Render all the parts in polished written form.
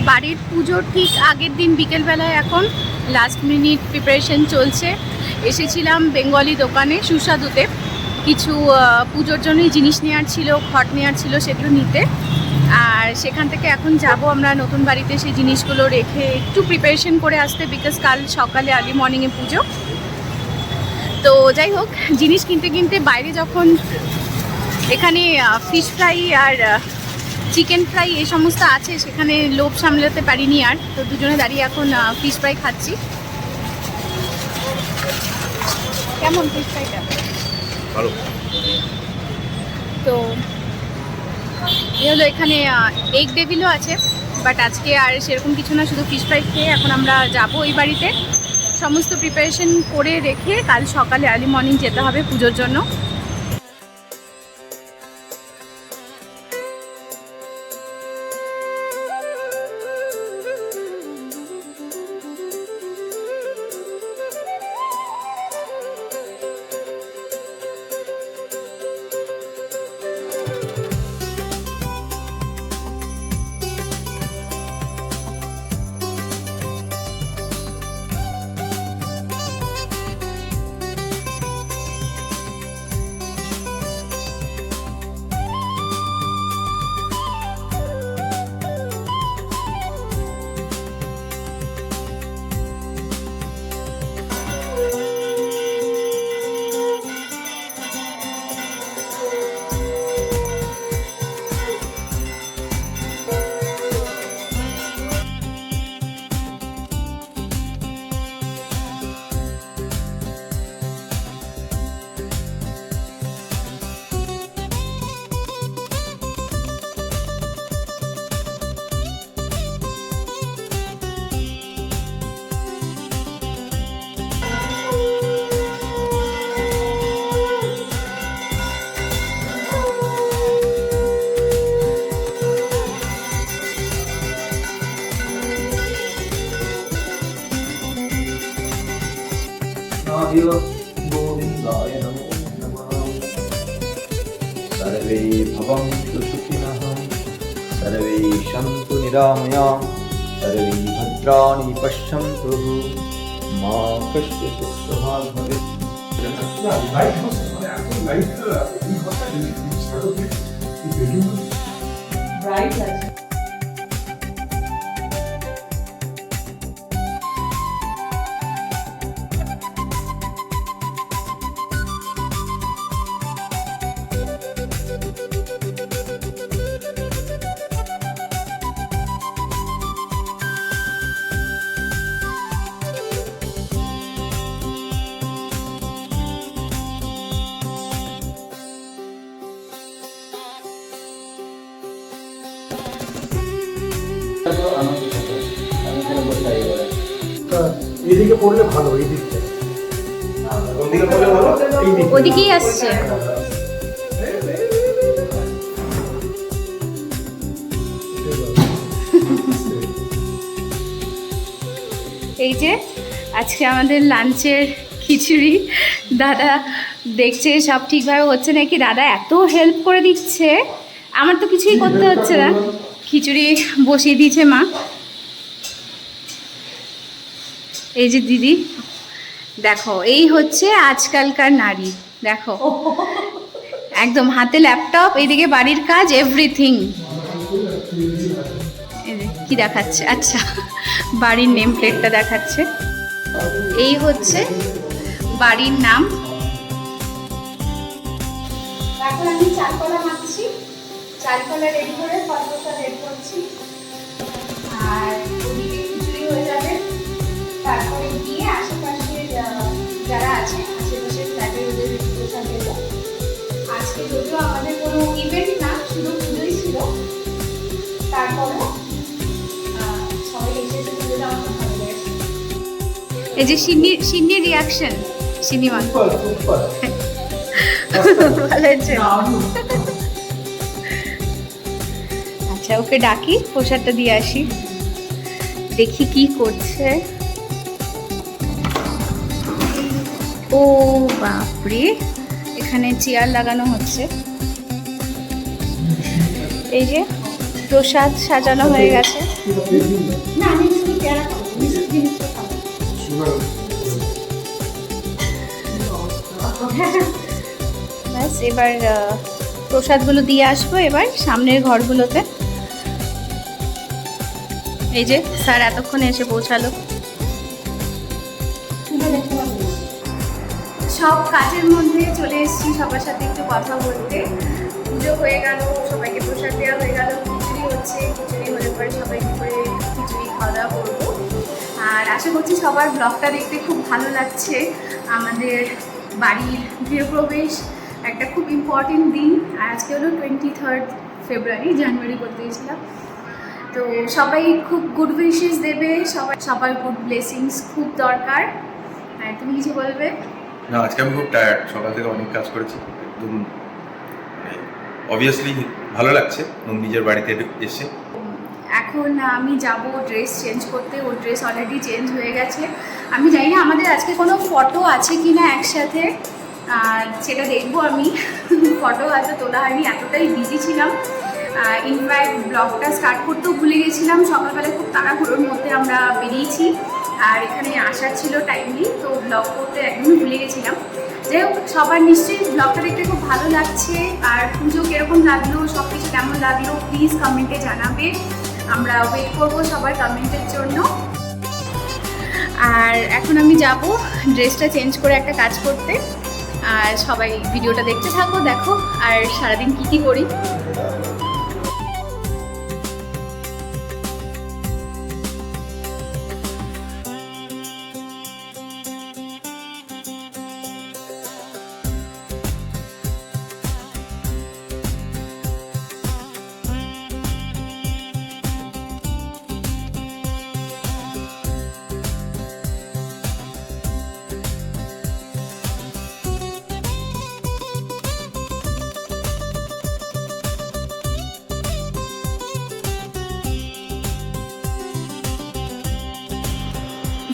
বাড়ির পুজোর ঠিক আগের দিন বিকেলবেলায় এখন লাস্ট মিনিট প্রিপারেশন চলছে। এসেছিলাম বেঙ্গলি দোকানে সুস্বাদুতে, কিছু পুজোর জন্যই জিনিস নেওয়ার ছিল, খট নেওয়ার ছিল, সেগুলো নিতে। আর সেখান থেকে এখন যাব আমরা নতুন বাড়িতে সেই জিনিসগুলো রেখে একটু প্রিপারেশন করে আসতে, বিকজ কাল সকালে আর্লি মর্নিংয়ে পুজো। তো যাই হোক, জিনিস কিনতে কিনতে বাইরে যখন এখানে ফিশ ফ্রাই আর চিকেন ফ্রাই এই সমস্ত আছে, সেখানে লোভ সামলাতে পারিনি আর। তো দুজনে দাঁড়িয়ে এখন ফিশ ফ্রাই খাচ্ছি। কেমন ফিশ ফ্রাইটা? ভালো। তো এই হলো, এখানে এগ ডেভিলও আছে, বাট আজকে আর সেরকম কিছু না, শুধু ফিশ ফ্রাই খেয়ে এখন আমরা যাব ওই বাড়িতে। সমস্ত প্রিপারেশন করে রেখে কাল সকালে আর্লি মর্নিং যেতে হবে পুজোর জন্য। गोविन्दाय नमो नमः। सर्वे भवन्तु सुखिनः, सर्वे सन्तु निरामयाः, सर्वे भद्राणि पश्यन्तु, मा कश्चित् दुःखभाग् भवेत्। এদিকে পড়লে ভালো, এই দিকটা ওদিকে পড়লে ভালো, ওদিকেই আসছে। এই যে আজকে আমাদের লাঞ্চের খিচুড়ি, দাদা দেখছে সব ঠিকভাবে হচ্ছে নাকি। দাদা এত হেল্প করে দিচ্ছে, আমার তো কিছুই করতে হচ্ছে না। খিচুড়ি বসিয়ে দিয়েছে মা। এই যে দিদি, দেখো এই হচ্ছে আজকালকার নারী, দেখো একদম হাতে ল্যাপটপ, এইদিকে বাড়ির কাজ, এভরিথিং। কি দেখাচ্ছে? আচ্ছা, বাড়ির নেম প্লেটটা দেখাচ্ছে। এই হচ্ছে বাড়ির নাম। এখন আমি চারকলা মাখছি, চারকলা রেডি করে ফলটা রেডি করছি, আর ওদিকে খিচুড়ি হয়ে যাবে। তারপরে গিয়ে আশেপাশের যারা আছে, আশেপাশের ফ্ল্যাটের ওদের রেজিস্ট্রেশন দেব। আজকে যদিও আমাদের কোনো ইভেন্ট না, শুধু পুজোই ছিল, তারপরে সবাই এসেছে পুজোটা আমার ভালো লেগেছে। এই যে সিন্নির রিয়াকশন, সিনেমা ভালো হয়েছে। আচ্ছা, ওকে ডাকি, প্রসাদটা দিয়ে আসি, দেখি কি করছে। ও বাপরে, এখানে চেয়ার লাগানো হচ্ছে। এই যে প্রসাদ সাজানো হয়ে গেছে। ব্যাস, এবার প্রসাদগুলো দিয়ে আসবো এবার সামনের ঘরগুলোতে। এই যে স্যার এতক্ষণে এসে পৌঁছালো। সব কাজের মধ্যে চলে এসেছি সবার সাথে একটু কথা বলতে। পুজো হয়ে গেল, সবাইকে প্রসাদ দেওয়া হয়ে গেল, খিচুড়ি হচ্ছে, খিচুড়ি হলে পরে সবাই করে খিচুড়ি খাওয়া দাওয়া করবো। আর আশা করছি সবার ব্লগটা দেখতে খুব ভালো লাগছে। আমাদের বাড়ির গৃহপ্রবেশ একটা খুব ইম্পর্টেন্ট দিন, আর আজকে হলো 23 ফেব্রুয়ারি, জানুয়ারি করতে গেছিলাম। তো সবাই খুব গুড উইশেস দেবে, সবার গুড ব্লেসিংস খুব দরকার। আর তুমি কিছু বলবে? না, আজকে আমি খুব টায়ার্ড, সকাল থেকে অনেক কাজ করেছি, একদম অবভিয়াসলি ভালো লাগছে নিজের বাড়িতে এসে। এখন আমি যাব ড্রেস চেঞ্জ করতে, ওর ড্রেস অলরেডি চেঞ্জ হয়ে গেছে। আমি জানি না আমাদের আজকে কোনো ফটো আছে কি না একসাথে, আর সেটা দেখবো আমি। ফটো হয়তো তোলা হয়নি, এতটাই বিজি ছিলাম। ইনফ্যাক্ট ব্লগটা স্টার্ট করতেও ভুলে গেছিলাম, সকালবেলায় খুব তাড়াহুড়োর মধ্যে আমরা বেরিয়েছি, আর এখানে আসার ছিল টাইমলি, তো ব্লগ করতে একদমই ভুলে গেছিলাম। যাই হোক, সবার নিশ্চয়ই ব্লগটা দেখতে খুব ভালো লাগছে। আর পুজো কীরকম লাগলো, সব কিছু কেমন লাগলো প্লিজ কমেন্টে জানাবে, আমরা ওয়েট করবো সবার কমেন্টের জন্য। আর এখন আমি যাব ড্রেসটা চেঞ্জ করে একটা কাজ করতে, আর সবাই ভিডিওটা দেখতে থাকো, দেখো আর সারাদিন কী কী করি।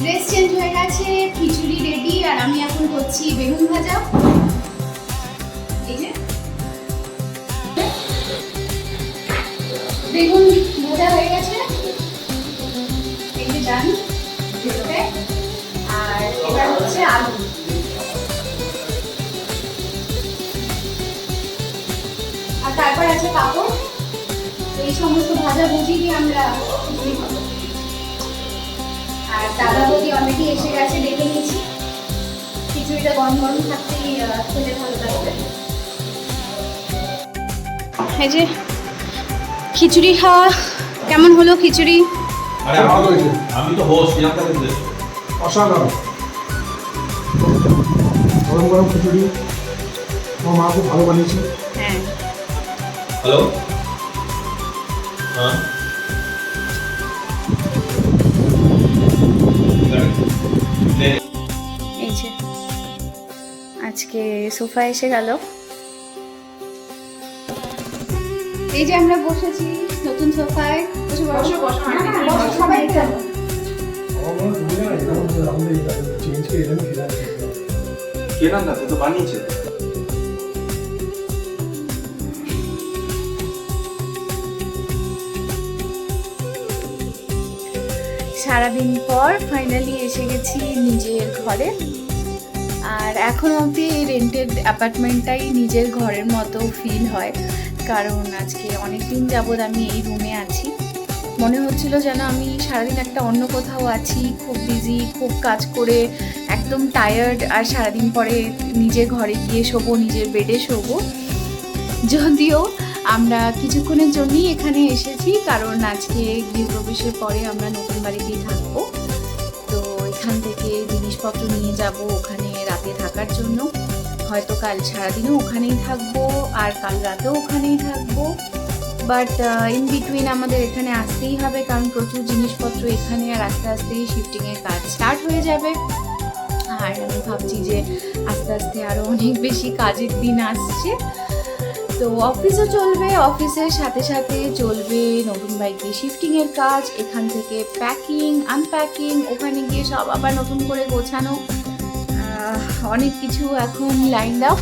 ড্রেস চেঞ্জ হয়ে গেছে, খিচুড়ি রেডি, আর আমি এখন করছি বেগুন ভাজা। এই যে বেগুন ভাজা হয়ে গেছে, এই যে ডান। আর এবার হচ্ছে আলু। আর তারপর আছে পাপড়। এই সমস্ত ভাজা ভুজি দিয়ে আমরা খিচুড়ি খাবো। আর দাদা বৌদি অলরেডি এসে গেছে, দেখে নিয়েছি। খিচুড়িটা গরম গরম থাকতেই খেতে ভালো লাগবে। এই যে খিচুড়ি খাওয়া কেমন হলো? খিচুড়ি আমি তো হোস্ট, অসাধারণ। গরম গরম খিচুড়ি আমার মা খুব ভালো বানিয়েছে। হ্যাঁ, হ্যালো, হ্যাঁ এই যে আজকে সোফা এসে গেল। এই যে আমরা বসেছি নতুন সোফায়। সবাই কেনার না, তো বানিয়েছে। সারাদিন পর ফাইনালি এসে গেছি নিজের ঘরে। আর এখন অবধি এই রেন্টেড অ্যাপার্টমেন্টটাই নিজের ঘরের মতো ফিল হয়, কারণ আজকে অনেক দিন যাবৎ আমি এই রুমে আছি। মনে হচ্ছিল যেন আমি সারাদিন একটা অন্য কোথাও আছি, খুব বিজি, খুব কাজ করে একদম টায়ার্ড, আর সারাদিন পরে নিজের ঘরে গিয়ে শোবো, নিজের বেডে শোবো। যদিও আমরা কিছুক্ষণের জন্যই এখানে এসেছি, কারণ আজকে গৃহপ্রবেশের পরে আমরা নতুন বাড়িতেই থাকবো। তো এখান থেকে জিনিসপত্র নিয়ে যাব ওখানে রাতে থাকার জন্য। হয়তো কাল সারাদিনও ওখানেই থাকবো, আর কাল রাতেও ওখানেই থাকবো। বাট ইন বিটুইন আমাদের এখানে আসতেই হবে, কারণ প্রচুর জিনিসপত্র এখানে, আর আস্তে আস্তেই শিফটিংয়ের কাজ স্টার্ট হয়ে যাবে। আর আমি ভাবছি যে আস্তে আস্তে আরও অনেক বেশি কাজের দিন আসছে। তো অফিসও চলবে, অফিসের সাথে সাথে চলবে নতুন বাইকে শিফটিংয়ের কাজ, এখান থেকে প্যাকিং, আনপ্যাকিং, ওখানে গিয়ে সব আবার নতুন করে গোছানো। অনেক কিছু এখন লাইন আপ।